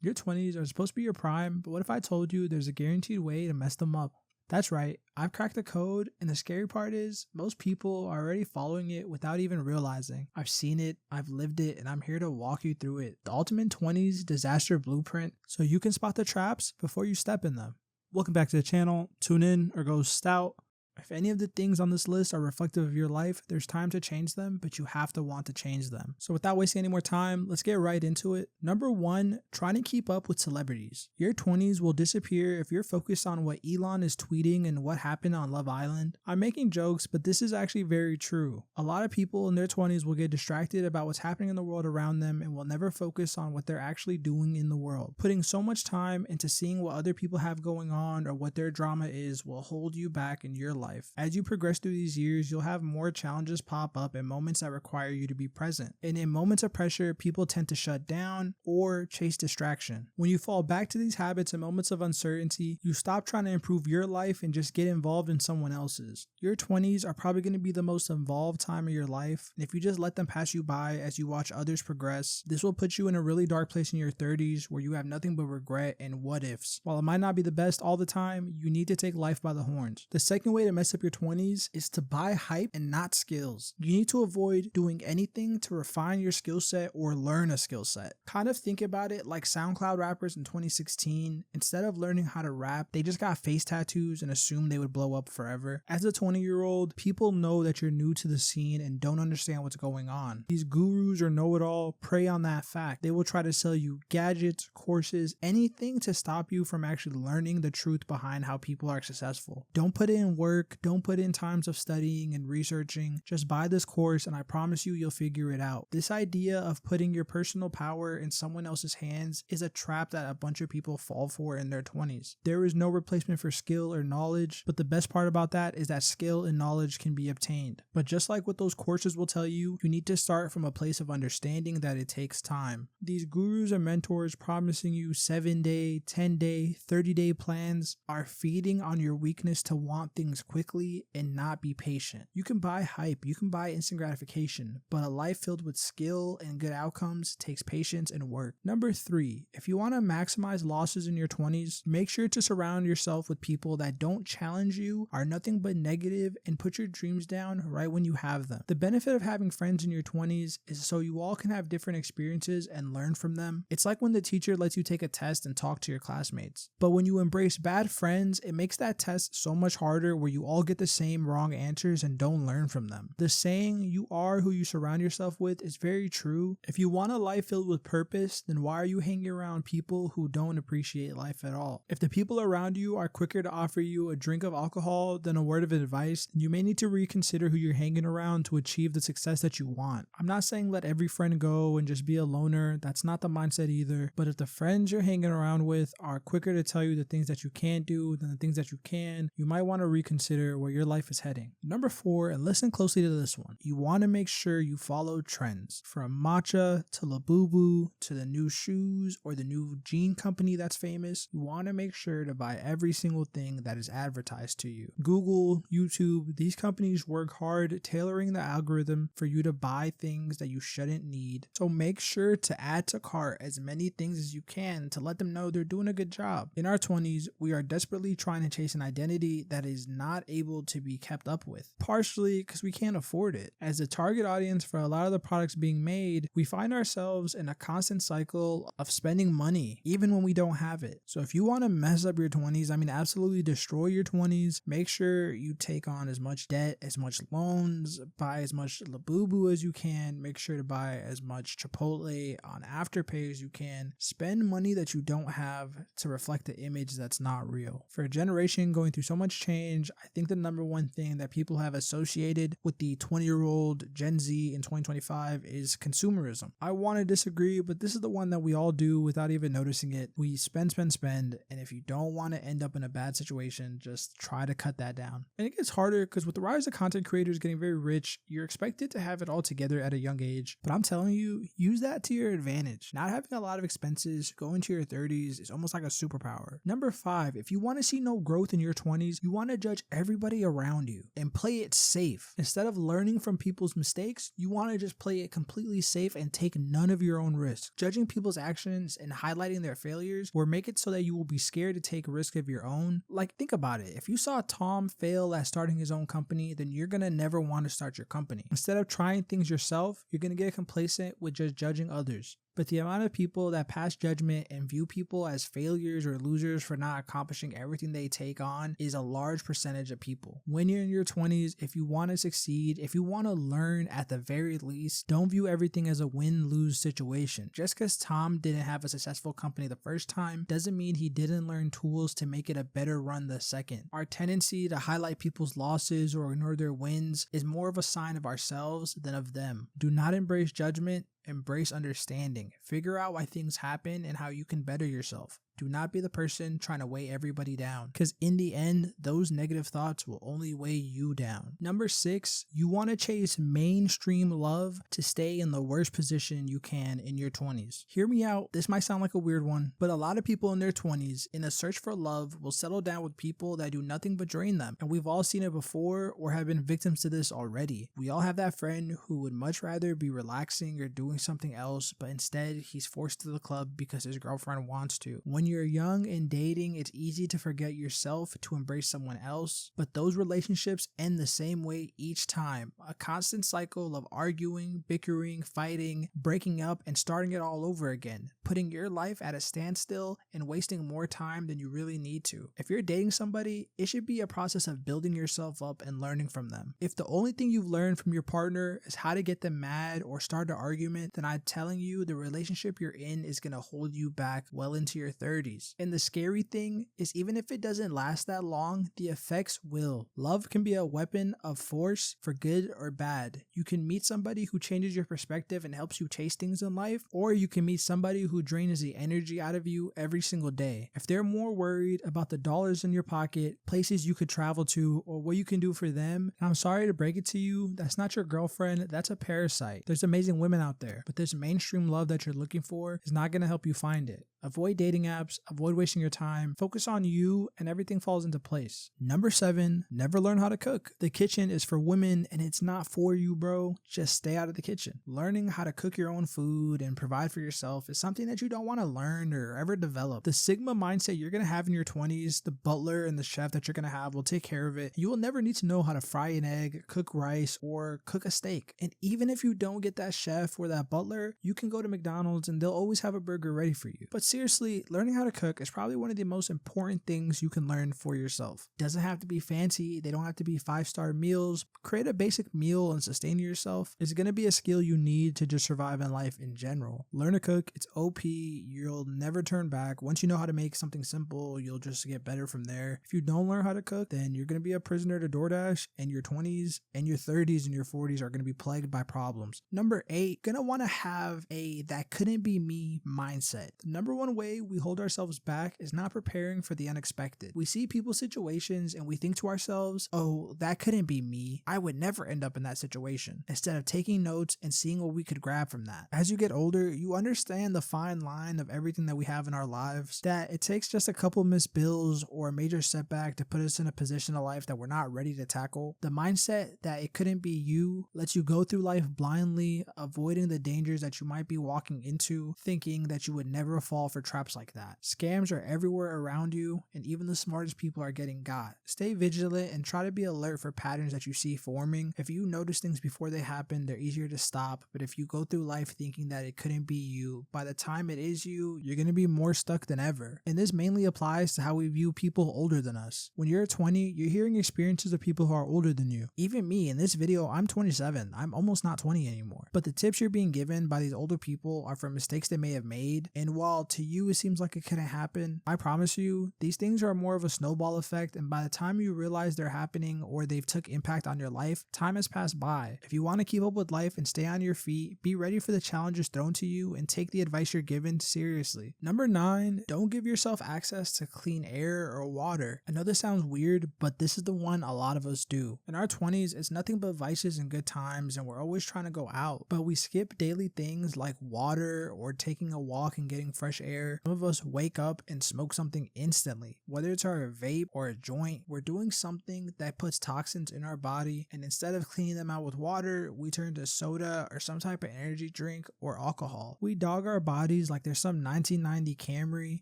Your 20s are supposed to be your prime, but what if I told you there's a guaranteed way to mess them up? That's right, I've cracked the code, and the scary part is, most people are already following it without even realizing. I've seen it, I've lived it, and I'm here to walk you through it. The Ultimate 20s Disaster Blueprint, so you can spot the traps before you step in them. Welcome back to the channel. Tune in or go stout. If any of the things on this list are reflective of your life, there's time to change them, but you have to want to change them. So without wasting any more time, let's get right into it. Number 1, trying to keep up with celebrities. Your 20s will disappear if you're focused on what Elon is tweeting and what happened on Love Island. I'm making jokes, but this is actually very true. A lot of people in their 20s will get distracted about what's happening in the world around them and will never focus on what they're actually doing in the world. Putting so much time into seeing what other people have going on or what their drama is will hold you back in your life. As you progress through these years, you'll have more challenges pop up in moments that require you to be present. And in moments of pressure, people tend to shut down or chase distraction. When you fall back to these habits in moments of uncertainty, you stop trying to improve your life and just get involved in someone else's. Your 20s are probably going to be the most involved time of your life, and if you just let them pass you by as you watch others progress, this will put you in a really dark place in your 30s where you have nothing but regret and what ifs. While it might not be the best all the time, you need to take life by the horns. The second way to mess up your 20s is to buy hype and not skills. You need to avoid doing anything to refine your skill set or learn a skill set. Kind of think about it like SoundCloud rappers in 2016. Instead of learning how to rap, they just got face tattoos and assumed they would blow up forever. As a 20-year-old, people know that you're new to the scene and don't understand what's going on. These gurus or know-it-all prey on that fact. They will try to sell you gadgets, courses, anything to stop you from actually learning the truth behind how people are successful. Don't put in work, don't put in times of studying and researching. Just buy this course and I promise you'll figure it out. This idea of putting your personal power in someone else's hands is a trap that a bunch of people fall for in their 20s. There is no replacement for skill or knowledge, but the best part about that is that skill and knowledge can be obtained. But just like what those courses will tell you, you need to start from a place of understanding that it takes time. These gurus and mentors promising you 7-day, 10-day, 30-day plans are feeding on your weakness to want things quickly and not be patient. You can buy hype, you can buy instant gratification, but a life filled with skill and good outcomes takes patience and work. Number 3, if you want to maximize losses in your 20s, make sure to surround yourself with people that don't challenge you, are nothing but negative, and put your dreams down right when you have them. The benefit of having friends in your 20s is so you all can have different experiences and learn from them. It's like when the teacher lets you take a test and talk to your classmates. But when you embrace bad friends, it makes that test so much harder where you all get the same wrong answers and don't learn from them. The saying, you are who you surround yourself with, is very true. If you want a life filled with purpose, then why are you hanging around people who don't appreciate life at all? If the people around you are quicker to offer you a drink of alcohol than a word of advice, then you may need to reconsider who you're hanging around to achieve the success that you want. I'm not saying let every friend go and just be a loner. That's not the mindset either. But if the friends you're hanging around with are quicker to tell you the things that you can't do than the things that you can, you might want to reconsider where your life is heading. Number 4, and listen closely to this one. You want to make sure you follow trends. From matcha to Labubu to the new shoes or the new jean company that's famous, you want to make sure to buy every single thing that is advertised to you. Google, YouTube, these companies work hard tailoring the algorithm for you to buy things that you shouldn't need. So make sure to add to cart as many things as you can to let them know they're doing a good job. In our 20s, we are desperately trying to chase an identity that is not able to be kept up with, partially because we can't afford it. As the target audience for a lot of the products being made, we find ourselves in a constant cycle of spending money even when we don't have it. So if you want to mess up your 20s, absolutely destroy your 20s, make sure you take on as much debt, as much loans, buy as much Labubu as you can, make sure to buy as much Chipotle on Afterpay as you can, spend money that you don't have to reflect the image that's not real. For a generation going through so much change, I think the number one thing that people have associated with the 20-year-old Gen Z in 2025 is consumerism. I want to disagree, but this is the one that we all do without even noticing it. We spend, and if you don't want to end up in a bad situation, just try to cut that down. And it gets harder because with the rise of content creators getting very rich, you're expected to have it all together at a young age. But I'm telling you, use that to your advantage. Not having a lot of expenses going to your 30s is almost like a superpower. Number 5, if you want to see no growth in your 20s, you want to judge everybody around you and play it safe. Instead of learning from people's mistakes, you want to just play it completely safe and take none of your own risks. Judging people's actions and highlighting their failures will make it so that you will be scared to take risk of your own. Like, think about it. If you saw Tom fail at starting his own company, then you're gonna never want to start your company. Instead of trying things yourself, you're gonna get complacent with just judging others. But the amount of people that pass judgment and view people as failures or losers for not accomplishing everything they take on is a large percentage of people. When you're in your 20s, if you want to succeed, if you want to learn at the very least, don't view everything as a win-lose situation. Just because Tom didn't have a successful company the first time doesn't mean he didn't learn tools to make it a better run the second. Our tendency to highlight people's losses or ignore their wins is more of a sign of ourselves than of them. Do not embrace judgment. Embrace understanding. Figure out why things happen and how you can better yourself. Do not be the person trying to weigh everybody down, because in the end, those negative thoughts will only weigh you down. Number 6, you want to chase mainstream love to stay in the worst position you can in your 20s. Hear me out, this might sound like a weird one, but a lot of people in their 20s, in a search for love, will settle down with people that do nothing but drain them. And we've all seen it before or have been victims to this already. We all have that friend who would much rather be relaxing or doing something else, but instead he's forced to the club because his girlfriend wants to. When you're young and dating, it's easy to forget yourself to embrace someone else, but those relationships end the same way each time. A constant cycle of arguing, bickering, fighting, breaking up, and starting it all over again, putting your life at a standstill and wasting more time than you really need to. If you're dating somebody, it should be a process of building yourself up and learning from them. If the only thing you've learned from your partner is how to get them mad or start an argument, then I'm telling you the relationship you're in is going to hold you back well into your 30s. And the scary thing is, even if it doesn't last that long, the effects will. Love can be a weapon of force for good or bad. You can meet somebody who changes your perspective and helps you chase things in life, or you can meet somebody who drains the energy out of you every single day. If they're more worried about the dollars in your pocket, places you could travel to, or what you can do for them, and I'm sorry to break it to you, that's not your girlfriend, that's a parasite. There's amazing women out there, but this mainstream love that you're looking for is not going to help you find it. Avoid dating apps, avoid wasting your time, focus on you, and everything falls into place. Number 7, never learn how to cook. The kitchen is for women and it's not for you, bro. Just stay out of the kitchen. Learning how to cook your own food and provide for yourself is something that you don't want to learn or ever develop. The Sigma mindset you're going to have in your 20s, the butler and the chef that you're going to have will take care of it. You will never need to know how to fry an egg, cook rice, or cook a steak. And even if you don't get that chef or that butler, you can go to McDonald's and they'll always have a burger ready for you. But seriously, learning how to cook is probably one of the most important things you can learn for yourself. It doesn't have to be fancy. They don't have to be 5-star meals. Create a basic meal and sustain yourself. It's going to be a skill you need to just survive in life in general. Learn to cook. It's OP. You'll never turn back. Once you know how to make something simple, you'll just get better from there. If you don't learn how to cook, then you're going to be a prisoner to DoorDash, and your 20s and your 30s and your 40s are going to be plagued by problems. Number 8, going to want to have a that couldn't be me mindset. The number one way we hold ourselves back is not preparing for the unexpected. We see people's situations and we think to ourselves, oh, that couldn't be me. I would never end up in that situation. Instead of taking notes and seeing what we could grab from that. As you get older, you understand the fine line of everything that we have in our lives, that it takes just a couple missed bills or a major setback to put us in a position of life that we're not ready to tackle. The mindset that it couldn't be you lets you go through life blindly, avoiding the dangers that you might be walking into, thinking that you would never fall for traps like that. Scams are everywhere around you, and even the smartest people are getting got. Stay vigilant and try to be alert for patterns that you see forming. If you notice things before they happen, they're easier to stop, but if you go through life thinking that it couldn't be you, by the time it is you, you're going to be more stuck than ever. And this mainly applies to how we view people older than us. When you're 20, you're hearing experiences of people who are older than you. Even me, in this video, I'm 27. I'm almost not 20 anymore. But the tips you're being given by these older people are from mistakes they may have made, and while to you it seems like it couldn't happen, I promise you, these things are more of a snowball effect, and by the time you realize they're happening or they've took impact on your life, time has passed by. If you want to keep up with life and stay on your feet, be ready for the challenges thrown to you and take the advice you're given seriously. Number 9, don't give yourself access to clean air or water. I know this sounds weird, but this is the one a lot of us do. In our 20s, it's nothing but vices and good times, and we're always trying to go out, but we skip daily things like water or taking a walk and getting fresh air. Some of us wake up and smoke something instantly. Whether it's our vape or a joint, we're doing something that puts toxins in our body, and instead of cleaning them out with water, we turn to soda or some type of energy drink or alcohol. We dog our bodies like there's some 1990 Camry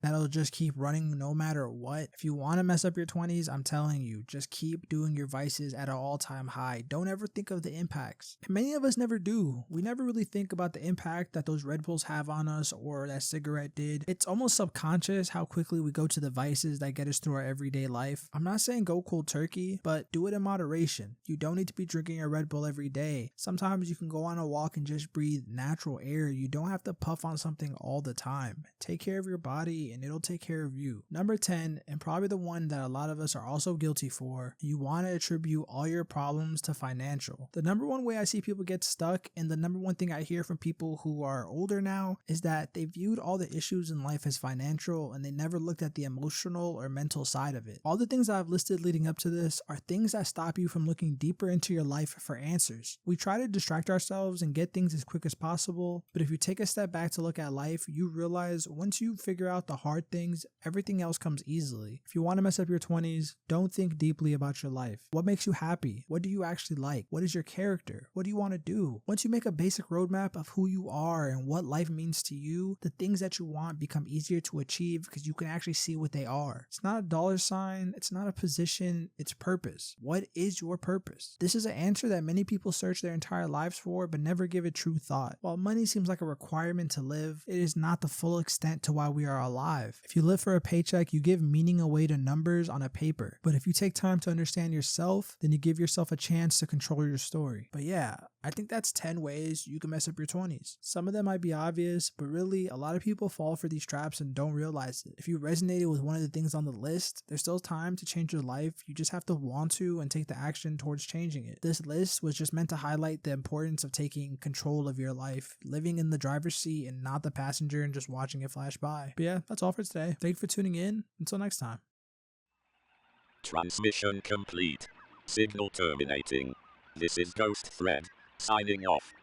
that'll just keep running no matter what. If you want to mess up your 20s, I'm telling you, just keep doing your vices at an all-time high. Don't ever think of the impacts. And many of us never do. We never really think about the impact that those Red Bulls have on us or that cigarette did. It's almost subconscious how quickly we go to the vices that get us through our everyday life. I'm not saying go cold turkey, but do it in moderation. You don't need to be drinking a Red Bull every day. Sometimes you can go on a walk and just breathe natural air. You don't have to puff on something all the time. Take care of your body and it'll take care of you. Number 10, and probably the one that a lot of us are also guilty for, you want to attribute all your problems to financial. The number one way I see people get stuck, and the number one thing I hear from people who are older now, is that they viewed all the issues in life as financial and they never looked at the emotional or mental side of it. All the things I've listed leading up to this are things that stop you from looking deeper into your life for answers. We try to distract ourselves and get things as quick as possible, but if you take a step back to look at life, you realize once you figure out the hard things, everything else comes easily. If you want to mess up your 20s, don't think deeply about your life. What makes you happy? What do you actually like? What is your character? What do you want to do? Once you make a basic roadmap of who you are and what life means to you, the things that you want become easier to achieve because you can actually see what they are. It's not a dollar sign, it's not a position, it's purpose. What is your purpose? This is an answer that many people search their entire lives for but never give it true thought. While money seems like a requirement to live, it is not the full extent to why we are alive. If you live for a paycheck, you give meaning away to numbers on a paper. But if you take time to understand yourself, then you give yourself a chance to control your story. But yeah, I think that's 10 ways you can mess up your 20s. Some of them might be obvious, but really a lot of people fall for these traps and don't realize it. If you resonated with one of the things on the list, there's still time to change your life. You just have to want to and take the action towards changing it. This list was just meant to highlight the importance of taking control of your life, living in the driver's seat and not the passenger and just watching it flash by. But yeah, that's all for today. Thank you for tuning in. Until next time. Transmission complete. Signal terminating. This is Ghost Thread, signing off.